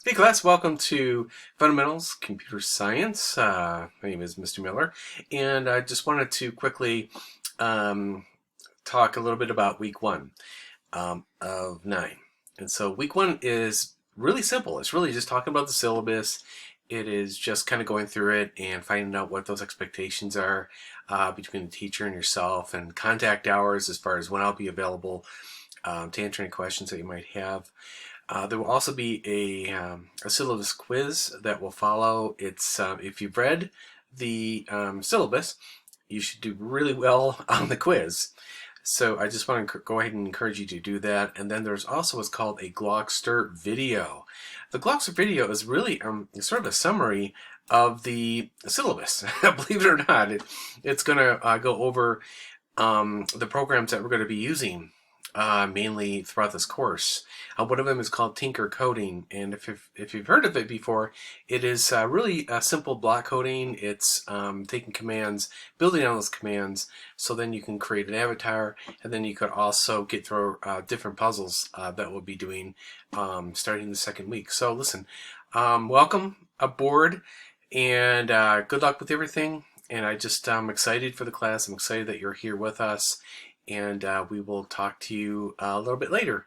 Hey class, welcome to Fundamentals Computer Science. My name is Mr. Miller, and I just wanted to quickly um, talk a little bit about week one of 9. And so week one is really simple. It's really just talking about the syllabus. It is just kind of going through it and finding out what those expectations are between the teacher and yourself, and contact hours as far as when I'll be available to answer any questions that you might have. There will also be a syllabus quiz that will follow. It's if you've read the syllabus, you should do really well on the quiz. So I just want to go ahead and encourage you to do that. And then there's also what's called a Glogster video. The Glogster video is really sort of a summary of the syllabus. Believe it or not, it's going to go over the programs that we're going to be using mainly throughout this course. One of them is called Tinker Coding, and if you've heard of it before, it is really simple block coding. It's taking commands, building on those commands, so then you can create an avatar, and then you could also get through different puzzles that we'll be doing starting the second week. So listen, welcome aboard, and good luck with everything. And I'm excited for the class. I'm excited that you're here with us, and we will talk to you a little bit later.